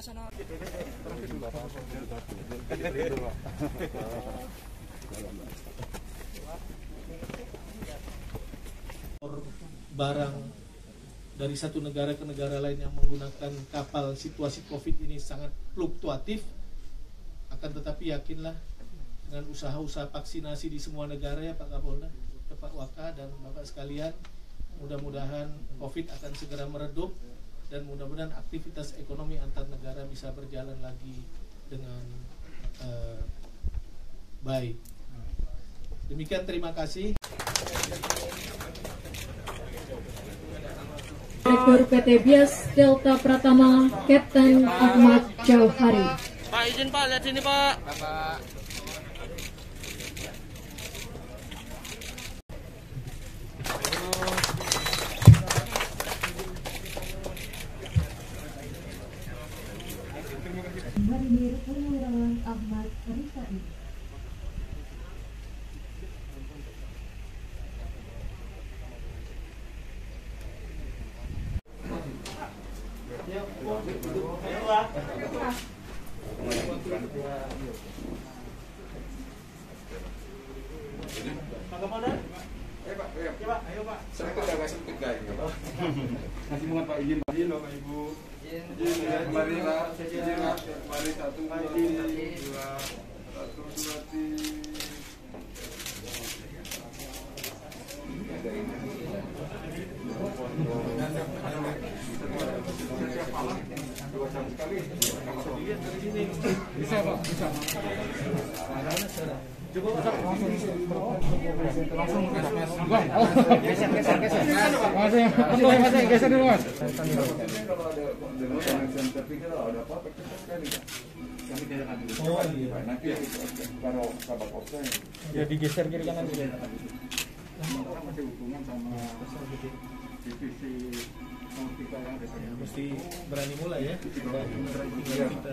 ke sana. Barang dari satu negara ke negara lain yang menggunakan kapal, situasi COVID ini sangat fluktuatif. Akan tetapi yakinlah dengan usaha-usaha vaksinasi di semua negara ya Pak Kapolda, Pak Waka dan Bapak sekalian, mudah-mudahan COVID akan segera meredup dan mudah-mudahan aktivitas ekonomi antar negara bisa berjalan lagi dengan baik. Demikian, terima kasih. Direktur PT Bias Delta Pratama, Kapten Ahmad Jauhari. Pak, izin Pak, lihat sini Pak. Marinir Purnawirawan Ahmad Rizai. Saya kok agak sempit guys. Kasih mohon Pak izin Bapak Ibu. Izin kembali lah. Izin lah. Kembali 1 2 bisa Pak, bisa. Coba langsung geser dulu Mas. Kalau ada ada apa-apa sekali Pak. Kami tidak akan digeser. Nanti kalau sahabat offline Ya digeser kiri kanan juga. Masih hubungan sama divisi kita yang ada. Mesti berani mulai ya. Kita.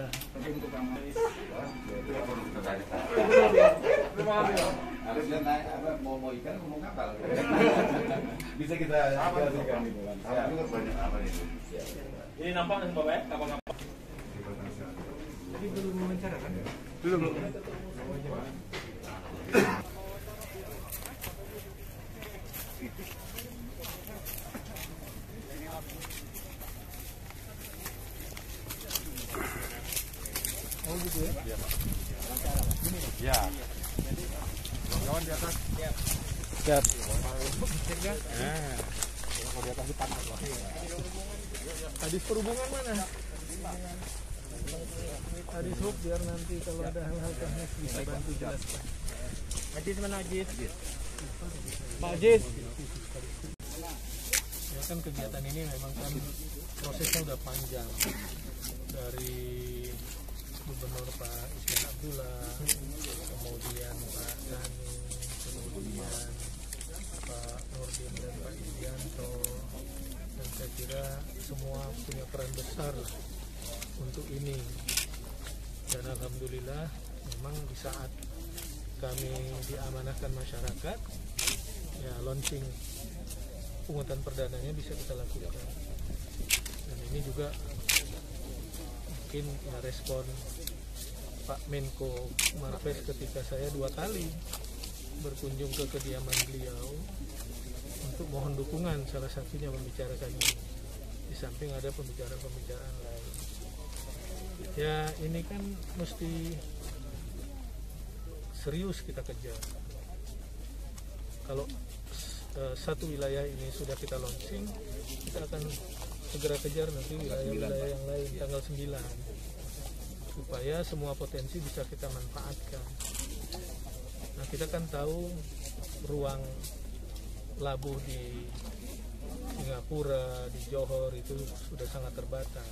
Tapi untuk kami harusnya naik apa mau ikan mau kapal bisa kita aplikasikan gitu kan. Banyak apa itu Ini nampak nih Bapak ya, kapal-kapal. Tadi belum wawancara kan? Belum. Oh gitu ya? Iya Pak. ya kawan di atas Siap. kalau di atas dipanas lah. Kadis perhubungan mana? Kadis Hub biar nanti kalau ada hal-hal teknis bisa bantu jelaskan. Ajis mana Ajis? Pak Ajis. Ya kan kegiatan ini memang kan prosesnya udah panjang dari Gubernur Pak Ismail Abdullah, kemudian Pak Dani, kemudian Pak Nurdin dan Pak Idianto, dan saya kira semua punya peran besar lah untuk ini. Dan alhamdulillah memang di saat kami diamanahkan masyarakat, ya launching pungutan perdananya bisa kita lakukan. Dan ini juga mungkin ya respon Pak Menko Marves ketika saya 2 kali berkunjung ke kediaman beliau untuk mohon dukungan, salah satunya membicarakan ini. Di samping ada pembicaraan-pembicaraan lain. Ya ini kan mesti serius kita kejar. Kalau satu wilayah ini sudah kita launching, kita akan segera kejar nanti wilayah-wilayah yang lain tanggal 9 supaya semua potensi bisa kita manfaatkan. Nah kita kan tahu ruang labuh di Singapura, di Johor itu sudah sangat terbatas.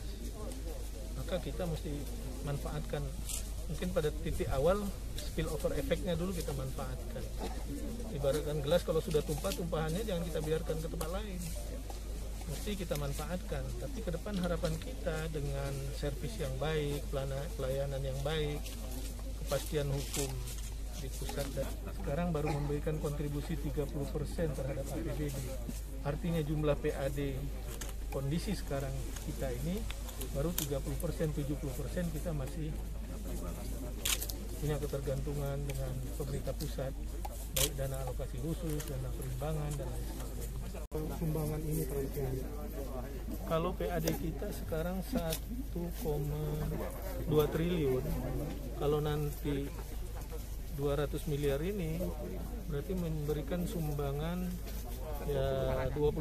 Maka kita mesti manfaatkan, mungkin pada titik awal spillover efeknya dulu kita manfaatkan. Ibaratkan gelas kalau sudah tumpah, tumpahannya jangan kita biarkan ke tempat lain. Mesti kita manfaatkan, tapi ke depan harapan kita dengan servis yang baik, pelayanan yang baik, kepastian hukum di pusat dan sekarang baru memberikan kontribusi 30% terhadap APBD. Artinya jumlah PAD kondisi sekarang kita ini baru 30%, 70% kita masih punya ketergantungan dengan pemerintah pusat, baik dana alokasi khusus, dana perimbangan, dan lain sebagainya. Sumbangan ini terlalu tinggi. Kalau PAD kita sekarang 1,2 triliun, kalau nanti 200 miliar ini berarti memberikan sumbangan ya 20%,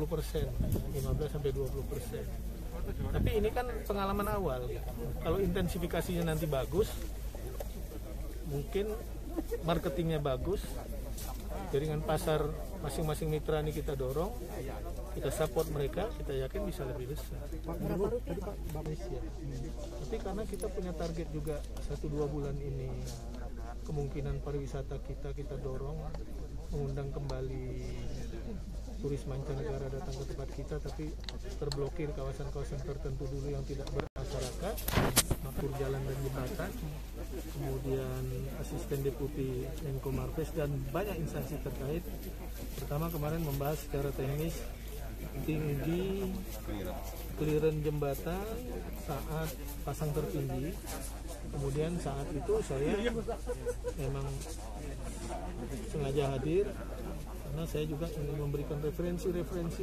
15-20%. Tapi ini kan pengalaman awal. Kalau intensifikasinya nanti bagus, mungkin marketingnya bagus, jaringan pasar masing-masing mitra ini kita dorong, kita support mereka, kita yakin bisa lebih besar. Tapi karena kita punya target juga 1-2 bulan ini, kemungkinan pariwisata kita dorong, mengundang kembali turis mancanegara datang ke tempat kita, tapi terblokir kawasan-kawasan tertentu dulu yang tidak bermasyarakat, makmur jalan dan jembatan, kemudian asisten deputi Menko Marves dan banyak instansi terkait. Pertama kemarin membahas secara teknis tinggi clearance jembatan saat pasang tertinggi. Kemudian saat itu saya memang sengaja hadir karena saya juga ingin memberikan referensi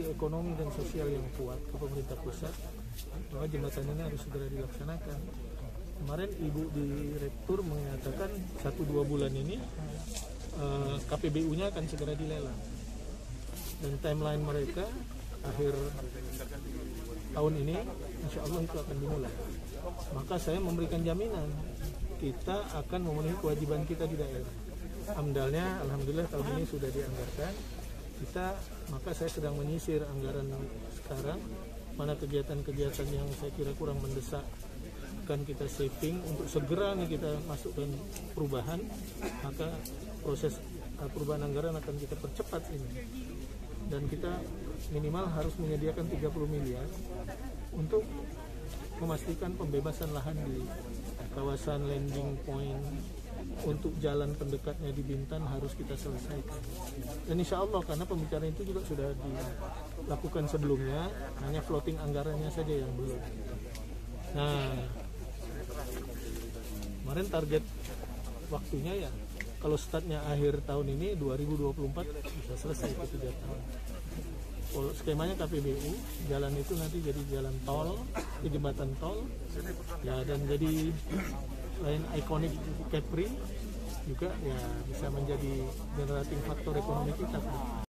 ekonomi dan sosial yang kuat ke pemerintah pusat bahwa jembatan ini harus segera dilaksanakan. Kemarin Ibu Direktur mengatakan 1-2 bulan ini KPBU-nya akan segera dilelang dan timeline mereka akhir tahun ini insya Allah itu akan dimulai. Maka saya memberikan jaminan kita akan memenuhi kewajiban kita di daerah. Amdalnya alhamdulillah tahun ini sudah dianggarkan. Maka saya sedang menyisir anggaran sekarang mana kegiatan-kegiatan yang saya kira kurang mendesak akan kita saving untuk segera nih kita masukkan perubahan, maka proses perubahan anggaran akan kita percepat ini. Dan kita minimal harus menyediakan 30 miliar untuk memastikan pembebasan lahan di kawasan landing point untuk jalan pendekatnya di Bintan harus kita selesaikan. Dan insya Allah karena pembicaraan itu juga sudah dilakukan sebelumnya, hanya floating anggarannya saja yang belum. Nah, kemarin target waktunya ya, kalau startnya akhir tahun ini 2024 bisa selesai ke 3 tahun. Skemanya KPBU, jalan itu nanti jadi jalan tol, jembatan tol, ya dan jadi selain ikonik Kepri juga ya bisa menjadi generating faktor ekonomi kita.